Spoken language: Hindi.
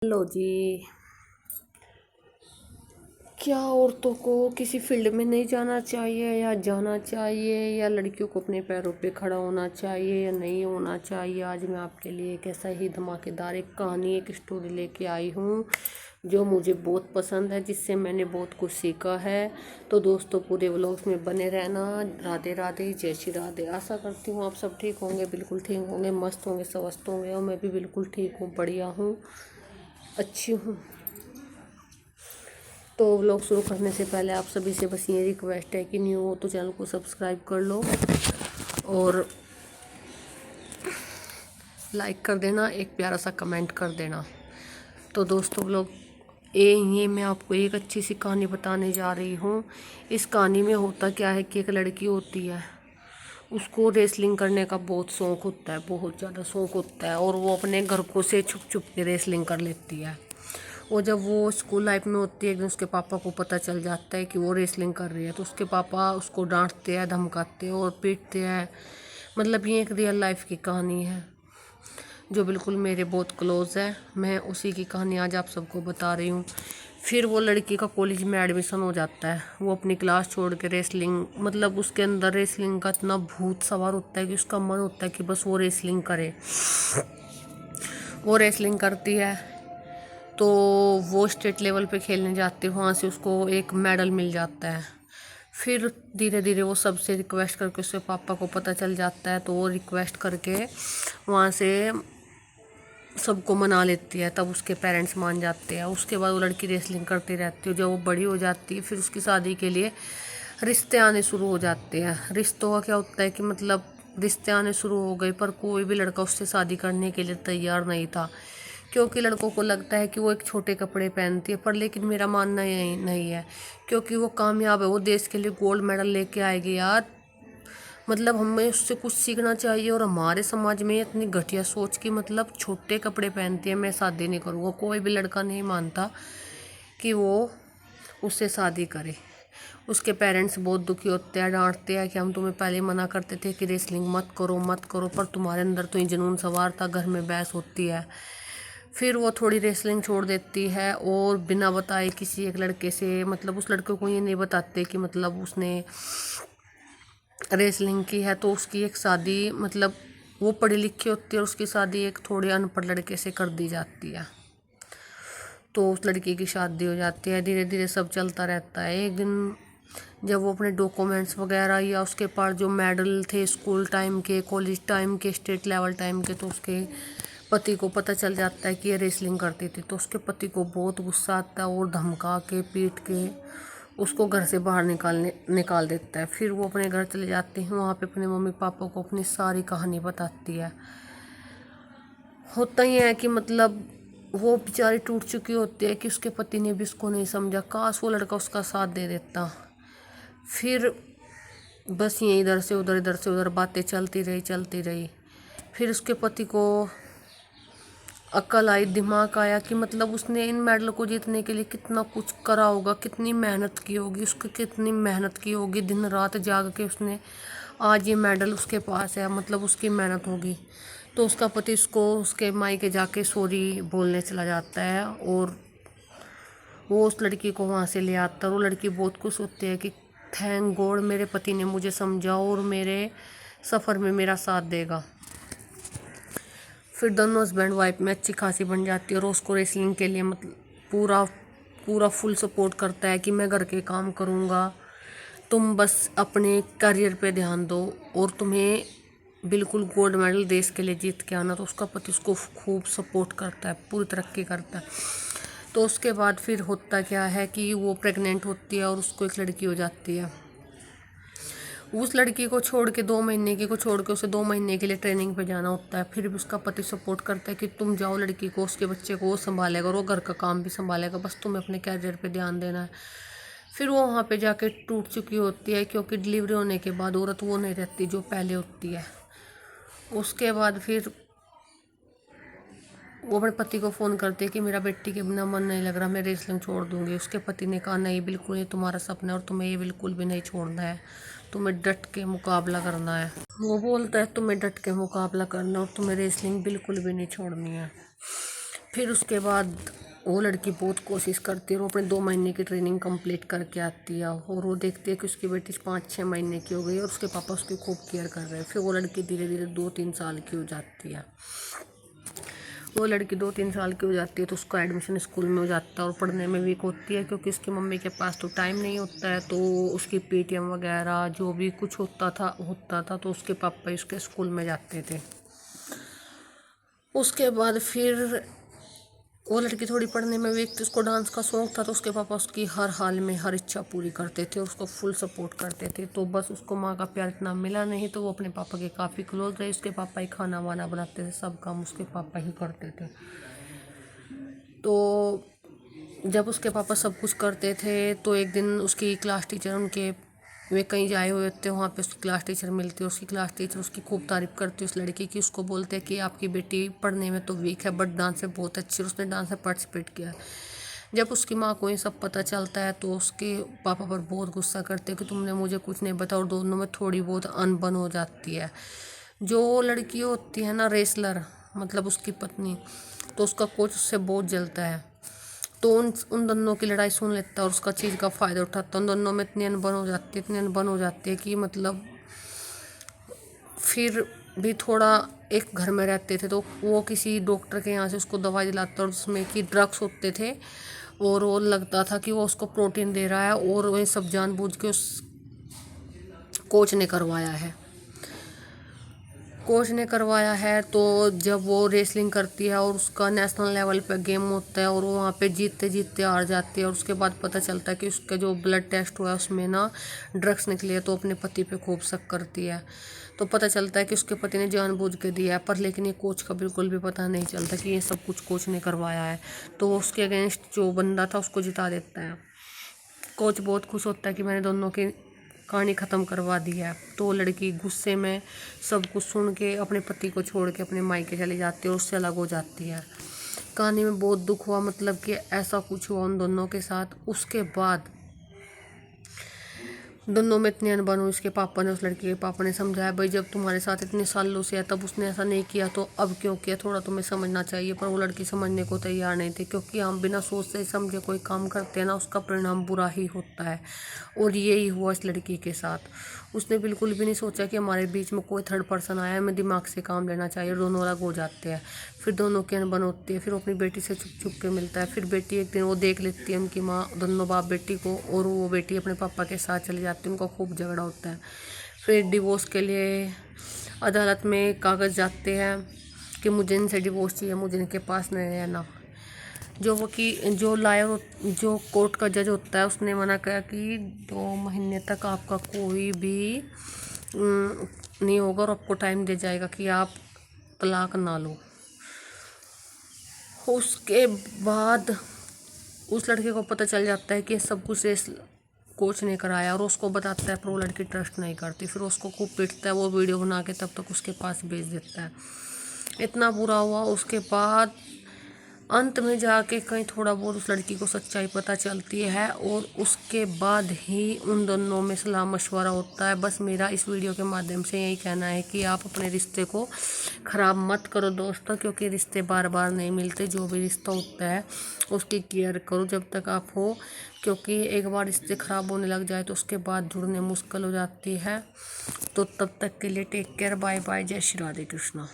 लो जी। क्या औरतों को किसी फील्ड में नहीं जाना चाहिए या जाना चाहिए, या लड़कियों को अपने पैरों पे खड़ा होना चाहिए या नहीं होना चाहिए? आज मैं आपके लिए एक ऐसा ही धमाकेदार एक कहानी, एक स्टोरी लेके आई हूँ जो मुझे बहुत पसंद है, जिससे मैंने बहुत कुछ सीखा है। तो दोस्तों, पूरे व्लॉग्स में बने रहना। राधे राधे, जय श्री राधे। आशा करती हूँ आप सब ठीक होंगे, बिल्कुल ठीक होंगे, मस्त होंगे, स्वस्थ होंगे, और मैं भी बिल्कुल ठीक हूँ, बढ़िया हूँ, अच्छी हूँ। तो व्लॉग शुरू करने से पहले आप सभी से बस ये रिक्वेस्ट है कि न्यू हो तो चैनल को सब्सक्राइब कर लो और लाइक कर देना, एक प्यारा सा कमेंट कर देना। तो दोस्तों, व्लॉग ये मैं आपको एक अच्छी सी कहानी बताने जा रही हूँ। इस कहानी में होता क्या है कि एक लड़की होती है, उसको रेसलिंग करने का बहुत शौक होता है, बहुत ज़्यादा शौक होता है, और वो अपने घर को से छुप छुप के रेसलिंग कर लेती है। और जब वो स्कूल लाइफ में होती है, एक दिन उसके पापा को पता चल जाता है कि वो रेसलिंग कर रही है, तो उसके पापा उसको डांटते हैं, धमकाते हैं और पीटते हैं। मतलब ये एक रियल लाइफ की कहानी है जो बिल्कुल मेरे बहुत क्लोज है। मैं उसी की कहानी आज आप सबको बता रही हूँ। फिर वो लड़की का कॉलेज में एडमिशन हो जाता है। वो अपनी क्लास छोड़ के रेसलिंग, मतलब उसके अंदर रेसलिंग का इतना भूत सवार होता है कि उसका मन होता है कि बस वो रेसलिंग करे। वो रेसलिंग करती है तो वो स्टेट लेवल पे खेलने जाती है, वहाँ से उसको एक मेडल मिल जाता है। फिर धीरे धीरे वो सबसे रिक्वेस्ट करके, उसके पापा को पता चल जाता है, तो वो रिक्वेस्ट करके वहाँ से सबको मना लेती है, तब उसके पेरेंट्स मान जाते हैं। उसके बाद वो लड़की रेसलिंग करती रहती है। जब वो बड़ी हो जाती है, फिर उसकी शादी के लिए रिश्ते आने शुरू हो जाते हैं। रिश्तों का क्या होता है कि मतलब रिश्ते आने शुरू हो गए, पर कोई भी लड़का उससे शादी करने के लिए तैयार नहीं था, क्योंकि लड़कों को लगता है कि वो एक छोटे कपड़े पहनती है। पर लेकिन मेरा मानना यही नहीं है, क्योंकि वो कामयाब है, वो देश के लिए गोल्ड मेडल लेके आएगी यार। मतलब हमें उससे कुछ सीखना चाहिए। और हमारे समाज में इतनी घटिया सोच की, मतलब छोटे कपड़े पहनती है, मैं शादी नहीं करूँगा, कोई भी लड़का नहीं मानता कि वो उससे शादी करे। उसके पेरेंट्स बहुत दुखी होते हैं, डांटते हैं कि हम तुम्हें पहले मना करते थे कि रेसलिंग मत करो मत करो, पर तुम्हारे अंदर तो ये जुनून सवार था। घर में बहस होती है। फिर वो थोड़ी रेसलिंग छोड़ देती है और बिना बताए किसी एक लड़के से, मतलब उस लड़के को ये नहीं बताते कि मतलब उसने रेसलिंग की है, तो उसकी एक शादी, मतलब वो पढ़ी लिखी होती है और उसकी शादी एक थोड़े अनपढ़ लड़के से कर दी जाती है। तो उस लड़की की शादी हो जाती है। धीरे धीरे सब चलता रहता है। एक दिन जब वो अपने डॉक्यूमेंट्स वगैरह या उसके पास जो मेडल थे स्कूल टाइम के, कॉलेज टाइम के, स्टेट लेवल टाइम के, तो उसके पति को पता चल जाता है कि ये रेसलिंग करती थी। तो उसके पति को बहुत गुस्सा आता है और धमका के पीट के उसको घर से बाहर निकाल देता है। फिर वो अपने घर चले जाते हैं। वहाँ पे अपने मम्मी पापा को अपनी सारी कहानी बताती है। होता ही है कि मतलब वो बेचारी टूट चुकी होती है कि उसके पति ने भी उसको नहीं समझा। काश वो लड़का उसका साथ दे देता। फिर बस ये इधर से उधर बातें चलती रही। फिर उसके पति को अक्ल आई, दिमाग आया कि मतलब उसने इन मेडल को जीतने के लिए कितना कुछ करा होगा, कितनी मेहनत की होगी, उसको कितनी मेहनत की होगी, दिन रात जाग के उसने आज ये मेडल उसके पास है, मतलब उसकी मेहनत होगी। तो उसका पति उसको उसके मायके जाके सॉरी बोलने चला जाता है और वो उस लड़की को वहाँ से ले आता है। वो लड़की बहुत खुश होती है कि थैंक गॉड, मेरे पति ने मुझे समझा और मेरे सफ़र में मेरा साथ देगा। फिर दोनों हस्बैंड वाइफ में अच्छी खासी बन जाती है और उसको रेसलिंग के लिए मतलब पूरा पूरा फुल सपोर्ट करता है कि मैं घर के काम करूँगा, तुम बस अपने करियर पे ध्यान दो और तुम्हें बिल्कुल गोल्ड मेडल देश के लिए जीत के आना। तो उसका पति उसको खूब सपोर्ट करता है, पूरी तरक्की करता है। तो उसके बाद फिर होता क्या है कि वो प्रेग्नेंट होती है और उसको एक लड़की हो जाती है। उस लड़की को छोड़ के 2 महीने की को छोड़ के उसे 2 महीने के लिए ट्रेनिंग पे जाना होता है। फिर भी उसका पति सपोर्ट करता है कि तुम जाओ, लड़की को, उसके बच्चे को वो संभालेगा और वो घर का काम भी संभालेगा, बस तुम्हें अपने कैरियर पे ध्यान देना है। फिर वो वहाँ पे जाके टूट चुकी होती है, क्योंकि डिलीवरी होने के बाद औरत वो नहीं रहती जो पहले होती है। उसके बाद फिर वो अपने पति को फ़ोन करती है कि मेरा बेटी के बिना मन नहीं लग रहा, मैं रेसलिंग छोड़ दूंगी। उसके पति ने कहा नहीं, बिल्कुल ये तुम्हारा सपना है और तुम्हें ये बिल्कुल भी नहीं छोड़ना है, तुम्हें डट के मुकाबला करना है। वो बोलता है तुम्हें डट के मुकाबला करना और तुम्हें रेसलिंग बिल्कुल भी नहीं छोड़नी है। फिर उसके बाद वो लड़की बहुत कोशिश करती है और वो अपने 2 महीने की ट्रेनिंग कंप्लीट करके आती है और वो देखती है कि उसकी बेटी 5-6 महीने की हो गई और उसके पापा उसकी खूब केयर कर रहे हैं। फिर वो लड़की धीरे धीरे 2-3 साल की हो जाती है। वो लड़की 2-3 साल की हो जाती है तो उसका एडमिशन स्कूल में हो जाता है और पढ़ने में वीक होती है क्योंकि उसकी मम्मी के पास तो टाइम नहीं होता है। तो उसकी पेटीएम वगैरह जो भी कुछ होता था तो उसके पापा ही उसके स्कूल में जाते थे। उसके बाद फिर वो लड़की थोड़ी पढ़ने में वीक थी, उसको डांस का शौक था तो उसके पापा उसकी हर हाल में हर इच्छा पूरी करते थे, उसको फुल सपोर्ट करते थे। तो बस उसको माँ का प्यार इतना मिला नहीं तो वो अपने पापा के काफ़ी क्लोज रही। उसके पापा ही खाना वाना बनाते थे, सब काम उसके पापा ही करते थे। तो जब उसके पापा सब कुछ करते थे तो एक दिन उसकी क्लास टीचर उनके वे कहीं जाए हुए थे, वहाँ पे उसकी क्लास टीचर मिलती है। उसकी क्लास टीचर उसकी खूब तारीफ़ करती है उस लड़की की। उसको बोलते हैं कि आपकी बेटी पढ़ने में तो वीक है बट डांस में बहुत अच्छी है, उसने डांस में पार्टिसिपेट किया। जब उसकी माँ को ये सब पता चलता है तो उसके पापा पर बहुत गुस्सा करते हैं कि तुमने मुझे कुछ नहीं बताया और दोनों में थोड़ी बहुत अनबन हो जाती है। जो लड़की होती है ना रेसलर, मतलब उसकी पत्नी, तो उसका कोच उससे बहुत जलता है। तो उन दोनों की लड़ाई सुन लेता है और उसका चीज़ का फ़ायदा उठाता है। उन दोनों में इतनी अनबन हो जाती है कि मतलब फिर भी थोड़ा एक घर में रहते थे तो वो किसी डॉक्टर के यहाँ से उसको दवाई दिलाता और उसमें कि ड्रग्स होते थे और वो लगता था कि वो उसको प्रोटीन दे रहा है और वही सब जानबूझ के उस कोच ने करवाया है। तो जब वो रेसलिंग करती है और उसका नेशनल लेवल पे गेम होता है और वो वहाँ पे जीतते जीतते हार जाती है और उसके बाद पता चलता है कि उसका जो ब्लड टेस्ट हुआ है उसमें ना ड्रग्स निकली है। तो अपने पति पे खूब शक करती है। तो पता चलता है कि उसके पति ने जानबूझ के दिया है, पर लेकिन ये कोच का बिल्कुल भी पता नहीं चलता कि ये सब कुछ कोच ने करवाया है। तो वो उसके अगेंस्ट जो बंदा था उसको जिता देता है। कोच बहुत खुश होता है कि मैंने दोनों की कहानी ख़त्म करवा दी है। तो वो लड़की गुस्से में सब कुछ सुन के अपने पति को छोड़ के अपने मायके चली जाती है और उससे अलग हो जाती है। कहानी में बहुत दुख हुआ, मतलब कि ऐसा कुछ हुआ उन दोनों के साथ। उसके बाद दोनों में इतनी अनबन हुई, उसके पापा ने, उस लड़की के पापा ने समझाया भाई जब तुम्हारे साथ इतने सालों से है तब उसने ऐसा नहीं किया तो अब क्यों किया, थोड़ा तुम्हें समझना चाहिए। पर वो लड़की समझने को तैयार नहीं थी क्योंकि हम बिना सोचते समझे कोई काम करते हैं ना उसका परिणाम बुरा ही होता है। और यही हुआ इस लड़की के साथ। उसने बिल्कुल भी नहीं सोचा कि हमारे बीच में कोई थर्ड पर्सन आया है, हमें दिमाग से काम लेना चाहिए। दोनों अलग हो जाते हैं, फिर दोनों की अनबन होती है। फिर वो अपनी बेटी से छुप छुप के मिलता है। फिर बेटी एक दिन वो देख लेती है उनकी माँ, दोनों बाप बेटी को, और वो बेटी अपने पापा के साथ चली जाती है। उनका खूब झगड़ा होता है। फिर डिवोर्स के लिए अदालत में कागज़ जाते हैं कि मुझे इनसे डिवोर्स चाहिए, मुझे इनके पास नहीं रहना। जो वकील, जो लायर, जो कोर्ट का जज होता है उसने मना किया कि 2 महीने तक आपका कोई भी नहीं होगा और आपको टाइम दे जाएगा कि आप तलाक ना लो। उसके बाद उस लड़के को पता चल जाता है कि सब कुछ इस कोच ने कराया और उसको बताता है, पर वो लड़की ट्रस्ट नहीं करती। फिर उसको खूब पीटता है, वो वीडियो बना के तब तक उसके पास भेज देता है। इतना बुरा हुआ। उसके बाद अंत में जाके कहीं थोड़ा बहुत उस लड़की को सच्चाई पता चलती है और उसके बाद ही उन दोनों में सलाह मशवरा होता है। बस मेरा इस वीडियो के माध्यम से यही कहना है कि आप अपने रिश्ते को ख़राब मत करो दोस्तों, क्योंकि रिश्ते बार बार नहीं मिलते। जो भी रिश्ता होता है उसकी केयर करो जब तक आप हो, क्योंकि एक बार रिश्ते ख़राब होने लग जाए तो उसके बाद जुड़ने मुश्किल हो जाती है। तो तब तक के लिए टेक केयर, बाय बाय, जय श्री राधे कृष्णा।